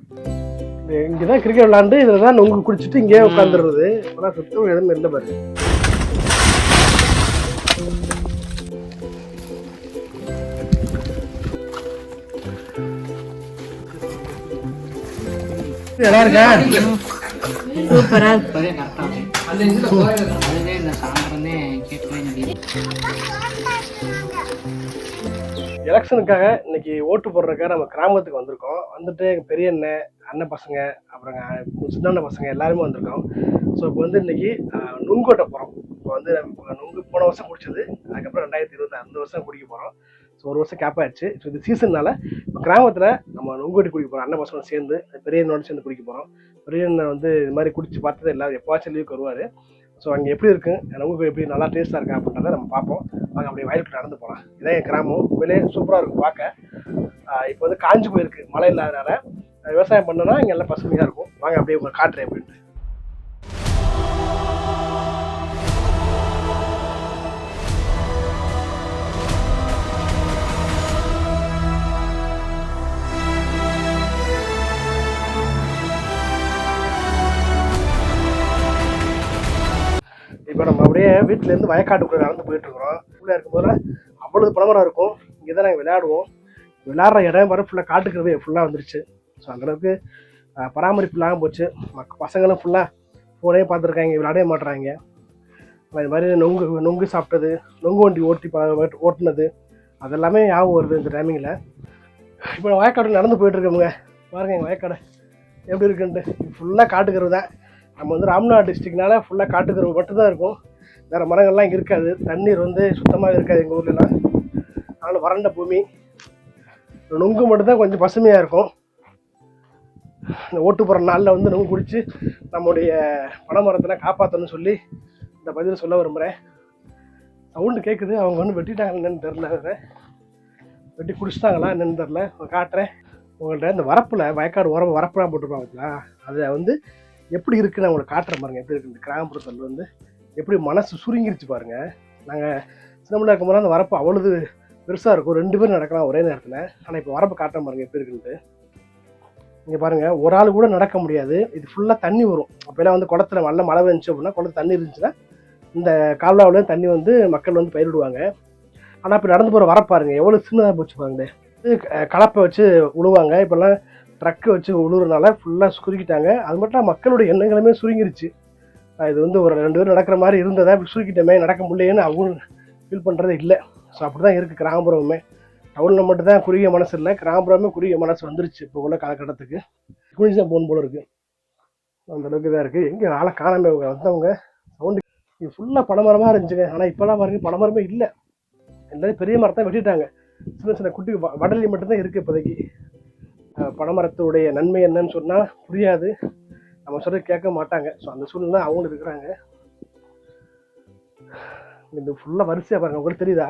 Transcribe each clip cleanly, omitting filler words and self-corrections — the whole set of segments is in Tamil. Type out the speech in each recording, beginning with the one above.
இங்கதான் கிரிக்கெட் விளையாண்டு இதுலதான் நொங்கு குடிச்சிட்டு இங்கே உட்காந்துருது. ஆனா சுத்தம் எதுவும் இல்லை பாரு. நல்லா இருக்கா? சூப்பரா எலெக்ஷனுக்காக இன்னைக்கு ஓட்டு போடுறதுக்காக நம்ம கிராமத்துக்கு வந்திருக்கோம். வந்துட்டு எங்கள் பெரிய அண்ணன் பசங்க அப்புறம் சின்ன பசங்க எல்லாருமே வந்திருக்கோம். ஸோ இப்போ வந்து இன்னைக்கு நுங்கோட்டை போகிறோம். இப்போ வந்து நுங்கு போன வருஷம் குடிச்சது, அதுக்கப்புறம் 2026 அந்த வருஷம் குடிக்க போகிறோம். ஸோ ஒரு வருஷம் கேப் ஆயிடுச்சு. ஸோ இது சீசன்னால இப்போ கிராமத்தில் நம்ம நுங்கோட்டி குடிக்க போகிறோம். அண்ணன் பசங்க சேர்ந்து பெரியண்ணோட சேர்ந்து குடிக்க போகிறோம். பெரியண்ணன் வந்து இது மாதிரி குடிச்சு பார்த்தது எல்லாரும் எப்போவாச்சும் லீவுக்கு வருவார். ஸோ அங்கே எப்படி இருக்கு, நுங்கு எப்படி நல்லா டேஸ்ட்டாக இருக்கா அப்படின்றத நம்ம பார்ப்போம். வாங்க அப்படியே வயலுக்கு நடந்து போகலாம். இதான் என் கிராமம். உண்மையிலே சூப்பராக இருக்கும் பார்க்க. இப்போ வந்து காஞ்சி போயிருக்கு மழை இல்லாதனால. விவசாயம் பண்ணோன்னா இங்கே எல்லாம் பசுமையாக இருக்கும். வாங்க அப்படியே உங்களை காட்டுறேன் அப்படின்ட்டு. இப்போ நம்ம அப்படியே வீட்டிலேருந்து வயக்காட்டுக்குள்ளே நடந்து போயிட்டு இருக்கிறோம். ஃபுல்லாக இருக்கும்போது அவ்வளவு பணமரம் இருக்கும். இங்கே தான் நாங்கள் விளையாடுவோம். விளையாடுற இடம் வர ஃபுல்லாக காட்டுக்கிறவே ஃபுல்லாக வந்துருச்சு. ஸோ அந்தளவுக்கு பராமரிப்பு இல்லாமல் போச்சு. பசங்களும் ஃபுல்லாக ஃபோனே பார்த்துருக்காங்க, விளையாடவே மாட்டுறாங்க. இது மாதிரி நொங்கு சாப்பிட்டது, நொங்கு வண்டி ஓட்டுனது அதெல்லாமே ஞாபகம் வருது இந்த டைமிங்கில். இப்போ வயக்காடு நடந்து போயிட்டுருக்கோமுங்க. பாருங்கள் எங்கள் வயக்காடு எப்படி இருக்குன்ட்டு. ஃபுல்லாக காட்டுக்கிறது தான். நம்ம வந்து ராமநாடு டிஸ்ட்ரிக்ட்னால ஃபுல்லாக காட்டுக்கிறது மட்டும்தான் இருக்கும். வேறு மரங்கள்லாம் இங்கே இருக்காது. தண்ணீர் வந்து சுத்தமாக இருக்காது எங்கள் ஊர்லலாம். அதனால் வறண்ட பூமி. நொங்கு மட்டும்தான் கொஞ்சம் பசுமையாக இருக்கும். இந்த ஓட்டு போகிற நாளில் வந்து நொங்கு குடித்து நம்முடைய பனைமரத்தெல்லாம் காப்பாற்றணும்னு சொல்லி இந்த பதில் சொல்ல விரும்புகிறேன். சவுண்டு கேட்குது. அவங்க வந்து வெட்டிட்டாங்க என்னென்னு தெரில. வெட்டி குடிச்சிட்டாங்களா என்னென்னு தெரில. காட்டுறேன் உங்கள்கிட்ட. இந்த வரப்பில் வயக்காடு உரம் வரப்புலாம் போட்டுருப்பாங்களா, அதை வந்து எப்படி இருக்குன்னு நான் உங்களுக்கு காட்டுறேன் பாருங்கள். எப்படி இருக்குது இந்த கிராமப்புறத்தில் வந்து எப்படி மனசு சுருங்கிருச்சு பாருங்கள். நாங்கள் சின்னமில் இருக்கும்போது அந்த வரப்பு அவ்வளவு பெருசாக இருக்கும். 2 பேர் நடக்கலாம் ஒரே நேரத்தில். ஆனால் இப்போ வரப்பு காட்டுறேன் பாருங்கள் எப்படி இருக்குன்ட்டு. இங்கே பாருங்கள், ஒரு ஆள் கூட நடக்க முடியாது. இது ஃபுல்லாக தண்ணி வரும். அப்போல்லாம் வந்து குளத்துல நல்ல மழை வந்துச்சு அப்படின்னா, குளத்துல தண்ணி இருந்துச்சுன்னா இந்த கால்வாவில் தண்ணி வந்து மக்கள் வந்து பயிரிடுவாங்க. ஆனால் இப்போ நடந்து போகிற வரப்பாருங்க எவ்வளோ சின்னதாக போச்சு பாருங்களேன். கலப்பை வச்சு உழுவாங்க. இப்போல்லாம் ட்ரக்கு வச்சு உழுவுறதுனால ஃபுல்லாக சுருக்கிட்டாங்க. அது மட்டும் மக்களுடைய எண்ணங்களுமே சுருங்கிருச்சு. இது வந்து ஒரு 2 பேர் நடக்கிற மாதிரி இருந்ததா, இப்படி சுருக்கிட்டமே நடக்க முடியலன்னு அவங்க ஃபீல் பண்ணுறது இல்லை. ஸோ அப்படி தான் இருக்குது கிராமப்புறமே. டவுனில் மட்டும்தான் குறுகிய மனசு இல்லை, கிராமப்புறமே குறுகிய மனசு வந்துருச்சு இப்போ உள்ள காலகட்டத்துக்கு. குளிச்சு தான் போன் போல இருக்குது. அந்தளவுக்கு தான் இருக்குது. எங்கே ஆளை காணாமல் வந்தவங்க சவுண்டு. இது ஃபுல்லாக பனைமரமாக இருந்துச்சுங்க. ஆனால் இப்போலாம் பாருங்க பனைமரமே இல்லை. எல்லாரும் பெரிய மரத்தை வெட்டிட்டாங்க. சின்ன சின்ன குட்டி வடலி மட்டும்தான் இருக்குது இப்போதைக்கு. பனைமரத்துடைய நன்மை என்னன்னு சொன்னால் புரியாது, நம்ம சொல்ல கேட்க மாட்டாங்க. ஸோ அந்த சூழ்நிலை அவங்களும் இருக்கிறாங்க. இந்த ஃபுல்லாக வரிசையாக பாருங்கள். உங்களுக்கு தெரியுதா,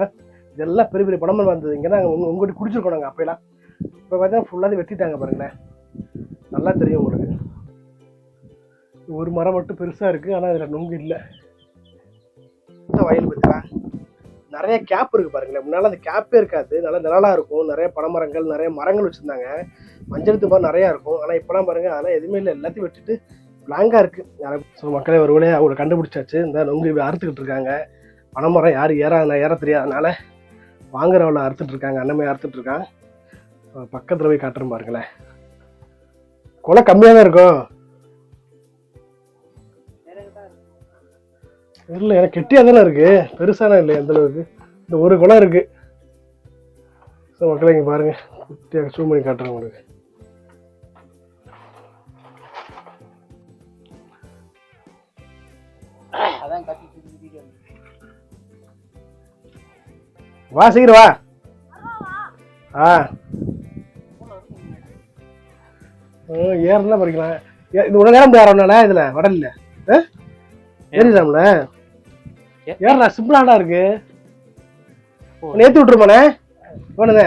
இதெல்லாம் பெரிய பெரிய பனைமரம் வந்தது. இங்கே தான் உங்கள்கிட்ட குடிச்சிருக்கோம் நாங்கள் அப்போலாம். இப்போ பார்த்தா ஃபுல்லாக வெட்டிட்டாங்க பாருங்களேன். நல்லா தெரியும் உங்களுக்கு. ஒரு மரம் மட்டும் பெருசாக இருக்குது, ஆனால் அதில் நொங்கு இல்லை. வயல் பார்த்தா நிறைய கேப் இருக்குது பாருங்களேன். முன்னால் அந்த கேப்பே இருக்காது, நல்லா நிழலாக இருக்கும். நிறைய பனைமரங்கள், நிறைய மரங்கள் வச்சுருந்தாங்க. மஞ்சள் துபார் நிறையா இருக்கும். ஆனால் இப்போலாம் பாருங்கள் அதெல்லாம் எதுவுமே இல்லை. எல்லாத்தையும் வெட்டிட்டு பிளாங்காக இருக்குது. ஸோ மக்களே ஒரு வழியாக அவங்களை கண்டுபிடிச்சாச்சு. இந்த நொங்கு அறுத்துக்கிட்டு இருக்காங்க. பனைமரம் யார் ஏற தெரியாதனால வாங்குறவளை அறுத்துட்டு இருக்காங்க. அண்ணமே அறுத்துட்டு இருக்காங்க. பக்கத்தில் போய் காட்டுறேன் பாருங்களேன். கொலை கம்மியாக தான் இருக்கும். இல்லை எனக்கு கெட்டியாக தானே இருக்குது, பெருசான இல்லை எந்தளவுக்கு. இந்த ஒரு குளம் இருக்குது. ஸோ மக்களை இங்கே பாருங்கள், குட்டியாக சூம் பண்ணி காட்டுறேன் உங்களுக்கு. வா சீக்கிரம் வா. ஏறலாம் பறிக்கலாம். இது உடனே நேரம் ஏறோம்னால இதில் வடலில் ஏறிடாம்ல ஏறா சிம்பிளாண்டா இருக்கு. ஏற்றி விட்டுருமாண்ணே வேணுங்க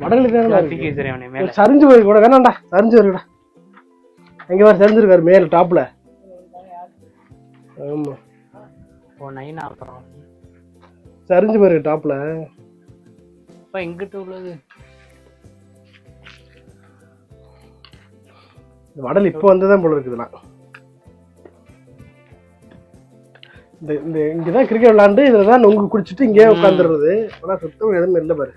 வடலுக்கு சரிஞ்சு போய் கூட வேணாண்டா. சரிஞ்சு வருடா. எங்கே வர சரிஞ்சிருக்காரு மேல டாப்ல. ஆமா சரிஞ்சு போயிருக்கு டாப்ல. எங்கிட்ட உள்ளது இந்த வடல் இப்போ வந்ததான் போல இருக்குதுலாம். இந்த இந்த இங்கே தான் கிரிக்கெட் விளாண்டு இதில் தான் நொங்கு குடிச்சிட்டு இங்கேயே உட்காந்துடுறது. ஆனால் சுத்தம் எதுவும் இல்லை பாரு.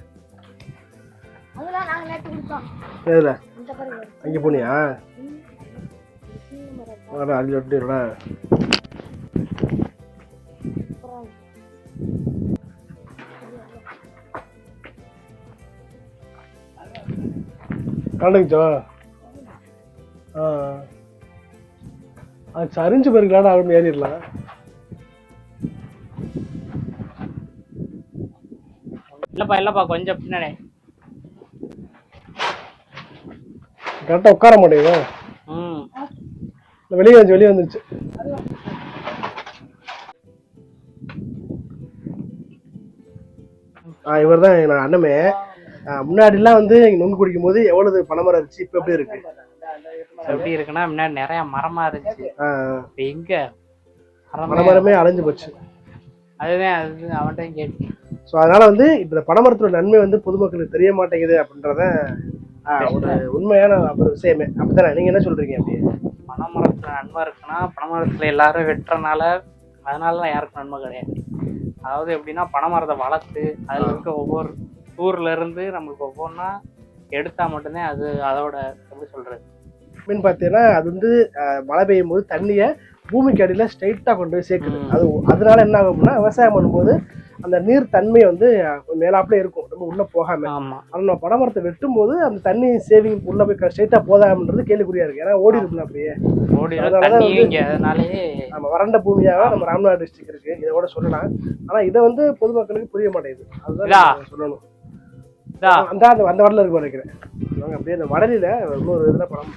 எதுல அங்கே போனியா? அள்ளி விட்டுடா. கண்டுச்சோ அது சரிஞ்சு போயிருக்கலான்னு அவன் ஏறிடலாம். இல்லப்பா கொஞ்சம் பின்னாடி கரெக்டாக உட்கார மாட்டேங்குதா? வெளியே வந்துருச்சு. இவர் தான் என்னோட அண்ணமே. முன்னாடிலாம் வந்து நொங்கு குடிக்கும் போது எவ்வளவு பனைமரம் இருந்துச்சு, இப்போ எப்படி இருக்கு? எப்படி இருக்குன்னா முன்னாடி நிறைய மரமா இருந்துச்சு. எங்க பனைமரமே அலைஞ்சு போச்சு. அதுதான் அவன்கிட்ட கேட்டு. ஸோ அதனால வந்து இப்போ இந்த பனைமரத்தோட நன்மை வந்து பொதுமக்களுக்கு தெரிய மாட்டேங்குது அப்படின்றத ஒரு உண்மையான ஒரு விஷயமே. அப்படித்தானே நீங்க என்ன சொல்றீங்க? அப்படி பனைமரத்துல நன்மை இருக்குன்னா பனைமரத்துல எல்லாரும் வெட்டுறதுனால அதனால யாருக்கும் நன்மை கிடையாது. அதாவது எப்படின்னா பனைமரத்தை வளர்த்து அதுல இருக்க ஒவ்வொரு ஊர்ல இருந்து நம்மளுக்கு ஒவ்வொன்றா எடுத்தா மட்டும்தான் அது அதோட எப்படி சொல்றது மீன் பார்த்தீங்கன்னா அது வந்து மழை பெய்யும் போது தண்ணியை பூமிக்கு அடியில் ஸ்ட்ரைட்டாக கொண்டு போய் சேர்க்குது. அதனால என்ன ஆகும்னா விவசாயம் பண்ணும்போது அந்த நீர் தன்மை வந்து மேலாப்புல இருக்கும், ரொம்ப உள்ள போகாம. ஆனால் நம்ம பனைமரத்தை வெட்டும் போது அந்த தண்ணி சேவிங் உள்ள போய் ஸ்ட்ரைட்டா போதாமன்றது கேள்விக்குறியா இருக்கு. ஏன்னா ஓடி இருக்குல்ல அப்படியே. நம்ம வறண்ட பூமியாக நம்ம ராமநாடு டிஸ்ட்ரிக்ட் இருக்கு, இதை கூட சொல்லலாம். ஆனா இதை வந்து பொதுமக்களுக்கு புரிய மாட்டேங்குது. அதுதான் சொல்லணும். அந்த வடல இருக்கு நினைக்கிறேன். அப்படியே அந்த வடலில இன்னொரு இதுல படம்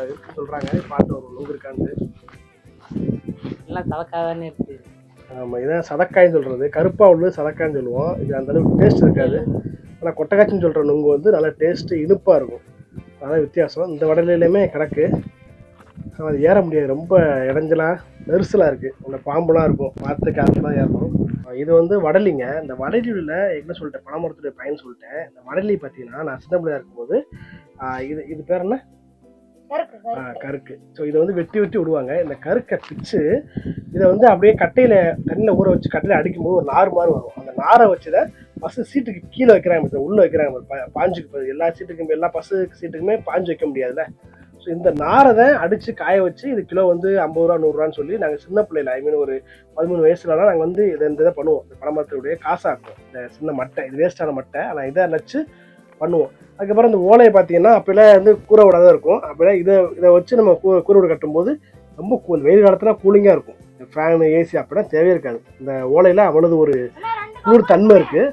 இருக்குன்னு சொல்றாங்க, பாட்டு வரும் நொங்கு இருக்கான்னு. எல்லாம் சதக்காதானே இருக்கு. ஆமாம், இதான் சதக்காயின்னு சொல்கிறது. கருப்பாக உள்ளது சதக்கான்னு சொல்லுவோம். இது அந்தளவுக்கு டேஸ்ட் இருக்காது. ஆனால் கொட்டைக்காய்ச்சின்னு சொல்கிற நொங்கு வந்து நல்லா டேஸ்ட்டு இனிப்பாக இருக்கும். அதான் வித்தியாசம். இந்த வடலையிலையுமே கிடக்கு. அது ஏற முடியாது, ரொம்ப இடைஞ்சலாக நெரிசலாக இருக்குது. அந்த பாம்புலாம் இருக்கும், பார்த்து காற்றுலாம் ஏறணும். இது வந்து வடலிங்க. இந்த வடலியில் என்ன சொல்லிட்டேன், பனைமரத்துடைய பயன் சொல்லிட்டேன். இந்த வடலி பார்த்தீங்கன்னா நான் சின்ன பிள்ளையா இருக்கும்போது இது பேர் என்ன, கருக்கு. ஸோ இதை வந்து வெட்டி விடுவாங்க. இந்த கருக்கை பிச்சு இதை வந்து அப்படியே கட்டையில் தண்ணியில் ஊற வச்சு கட்டையில் அடிக்கும்போது ஒரு நார் மாதிரி வரும். அந்த நாரை வச்சு தான் பசு சீட்டுக்கு கீழே வைக்கிறாங்க, உள்ளே வைக்கிறாங்க. பாஞ்சுக்கு எல்லா சீட்டுக்கும் எல்லா பசு சீட்டுக்குமே பாஞ்சு வைக்க முடியாதுல்ல. ஸோ இந்த நாரை தான் அடித்து காய வச்சு இது கிலோ வந்து 50 ரூபா 100 ரூபான்னு சொல்லி நாங்கள் சின்ன பிள்ளைல ஒரு 13 வயசுலலாம் நாங்கள் வந்து இதை பண்ணுவோம். இந்த பனைமரத்துடைய காசாக்கும் இந்த சின்ன மட்டை, இது வேஸ்டான மட்டை. ஆனால் இதை நச்சு பண்ணுவோம். அதுக்கப்புறம் இந்த ஓலையை பார்த்தீங்கன்னா அப்போல்லாம் வந்து கூரை விட தான் இருக்கும். அப்போல்லாம் இதை வச்சு நம்ம கூரை விட கட்டும்போது ரொம்ப வெயில் காலத்தில் கூலிங்காக இருக்கும். ஃபேனு ஏசி அப்படின்னா தேவையே இருக்காது. இந்த ஓலையில் அவ்வளவு ஒரு குளிர் தன்மை இருக்குது.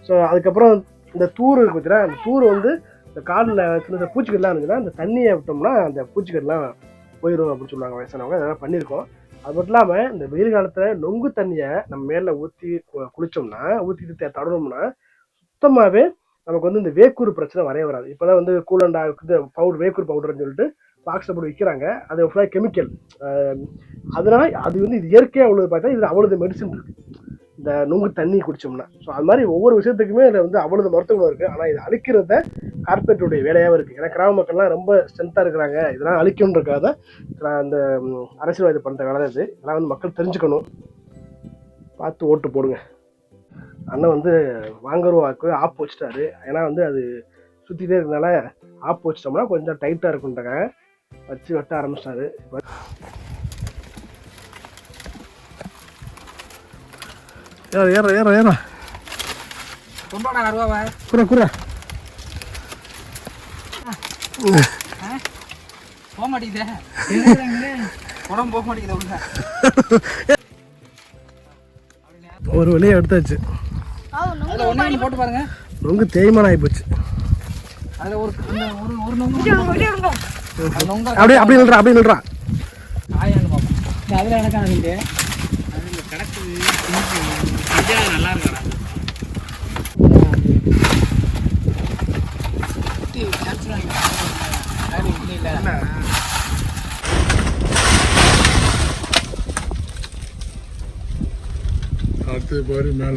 ஸோ அதுக்கப்புறம் இந்த தூர் இருக்கு பார்த்தீங்கன்னா, அந்த தூர் வந்து இந்த காலில் சின்ன பூச்சிக்கெல்லாம் இருந்துச்சுன்னா அந்த தண்ணியை விட்டோம்னா அந்த பூச்சிக்கெல்லாம் போயிடும் அப்படின்னு சொல்லுவாங்க வயசானவங்க. அதெல்லாம் பண்ணியிருக்கோம். அது மட்டும் இல்லாமல் இந்த வெயில் காலத்தில் நொங்கு தண்ணியை நம்ம மேலே ஊற்றி குளித்தோம்னா, ஊற்றிட்டு தடணும்னா சுத்தமாகவே நமக்கு வந்து இந்த வேக்கூர் பிரச்சனை வரைய வராது. இப்போதான் வந்து கூலண்டா பவுடர், வேக்கூர் பவுடர்னு சொல்லிட்டு பாக்ஸில் போட்டு விற்கிறாங்க. அது ஃபுல்லாக கெமிக்கல். அதனால அது வந்து இது இயற்கையாக உள்ளது பார்த்தா இதில் அவ்வளவு மெடிசன் இருக்குது இந்த நொங்கு தண்ணி குடிச்சோம்னா. ஸோ அது மாதிரி ஒவ்வொரு விஷயத்துக்குமே இதில் வந்து அவ்வளவு மருத்துவம் இருக்குது. ஆனால் இது அழிக்கிறத கார்பரேட்டுடைய வேலையாகவும் இருக்குது. ஏன்னா கிராம மக்கள்லாம் ரொம்ப ஸ்ட்ரென்த்தாக இருக்கிறாங்க, இதெல்லாம் அழிக்கணுன்றக்காக அந்த அரசியல்வாதி பண்ணுற வேலை இது. இதெல்லாம் வந்து மக்கள் தெரிஞ்சுக்கணும். பார்த்து ஓட்டு போடுங்க. அண்ணன் வந்து வாங்குறவாக்கு ஆப் வச்சுட்டாரு. ஏன்னா வந்து அது சுற்றிட்டே இருக்கிறதுனால ஆப் வச்சிட்டோம்னா கொஞ்சம் டைட்டாக இருக்குன்றாங்க. வச்சு வெட்ட ஆரம்பிச்சிட்டாரு. ஏற குற குற போக மாட்டேங்குது, உடம்பு போக மாட்டேங்குது உள்ள. ஒரு வழியை எடுத்தாச்சு. போட்டு பாருங்க, நொங்கு தேய்மானம் ஆகி போச்சு. அப்படியே அப்படி நில்றா, அப்படி நில்றா. அதுல எனக்கு கிடக்கு நல்லா இருக்கா. பார்த்து பாரு மேல.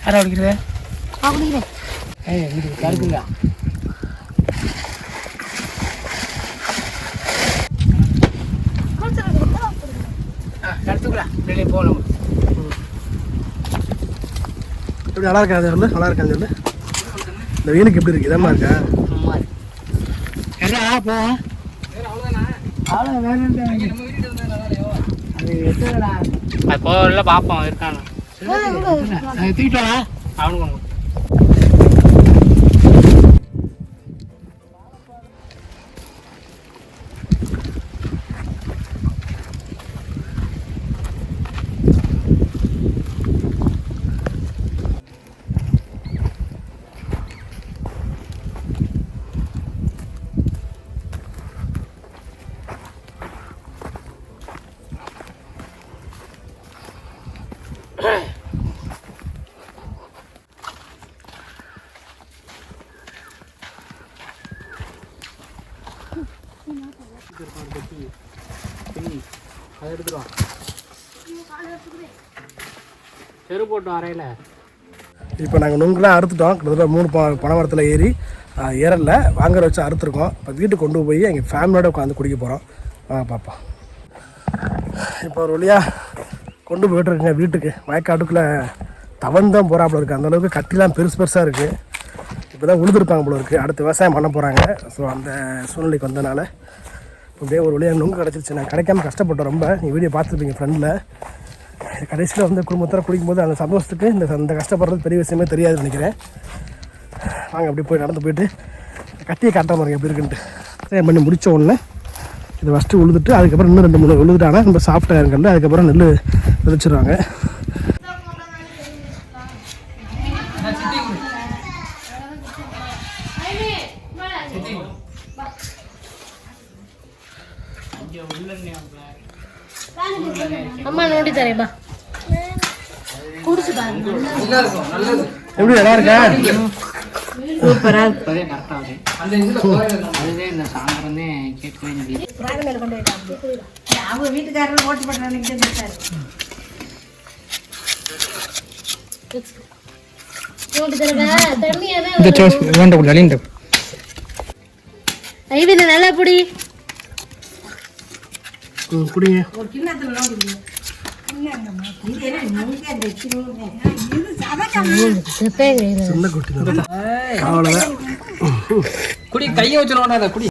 யாரா குடிக்கிறது? குடிக்கிறேன். இது கருக்குங்க. எடுத்துக்கலாம், வெளியே போகணும். எப்படி நல்லா இருக்காது சொல்லு, நல்லா இருக்கான்னு சொல்லு. இந்த வெயிலுக்கு எப்படி இருக்கு? இதமா இருக்கா? என்ன போவோம்? அவ்வளோ வேணும். அது போகல பார்ப்போம் இருக்கானு. தூக்கிட்டு வா அவனுக்கு. அதை எடுத்துருவான். செரு போட்டு வரையில. இப்போ நாங்கள் நுங்கெலாம் அறுத்துட்டோம். கிட்டத்தட்ட 3 பனை மரத்தில் ஏறி ஏறல வாங்குற வச்சு அறுத்துருக்கோம். இப்போ வீட்டுக்கு கொண்டு போய் எங்கள் ஃபேமிலியோட உட்காந்து குடிக்க போகிறோம். பார்ப்போம். இப்போ ஒரு வழியாக கொண்டு போய்ட்டுருக்குங்க வீட்டுக்கு. வயக்காட்டுக்குள்ளே தவந்தான் போகிறாப்புல இருக்குது. அந்தளவுக்கு கட்டிலாம் பெருசாக இருக்குது. இப்போ தான் உழுதுருப்பாங்க போல இருக்குது. அடுத்து விவசாயம் பண்ண போகிறாங்க. ஸோ அந்த சூழ்நிலைக்கு வந்தனால அப்படியே ஒரு வழியாக நுங்கு கிடச்சிருச்சு. நான் கிடைக்காம கஷ்டப்பட்டேன் ரொம்ப. நீங்கள் வீடியோ பார்த்துருப்பீங்க ஃப்ரெண்டில். கடைசியில் வந்து குடும்பத்தோட குடிக்கும்போது அந்த சந்தோஷத்துக்கு இந்த கஷ்டப்படுறது பெரிய விஷயமே தெரியாதுன்னு நினைக்கிறேன். வாங்க அப்படி போய் நடந்து போயிட்டு கட்டியை காட்டுற மாதிரி எப்படி இருக்குன்ட்டு பண்ணி முடித்த உடனே இதை ஃபஸ்ட்டு உழுதுட்டு அதுக்கப்புறம் இன்னும் 2-3 உழுதுட்டாங்கன்னா நம்ம சாஃப்டாக இருக்கல. அதுக்கப்புறம் நெல் விதைச்சிருவாங்க. அம்மா நோண்டி தரேன்பா. குடிச்சு பாருங்க. எப்படி நல்லா இருக்கா? சூப்பரா இருக்கு. கரெக்டாக அதுவே இந்த சாயந்தரம் கேட்கவே முடியுது. அவங்க வீட்டுக்காரர் ஓட்டு பண்றாங்க. நல்லா புடி குடிங்க. சின்ன குட்டி தான். அவ்வளோதான். குடி கையை வச்சுருவானா குடி.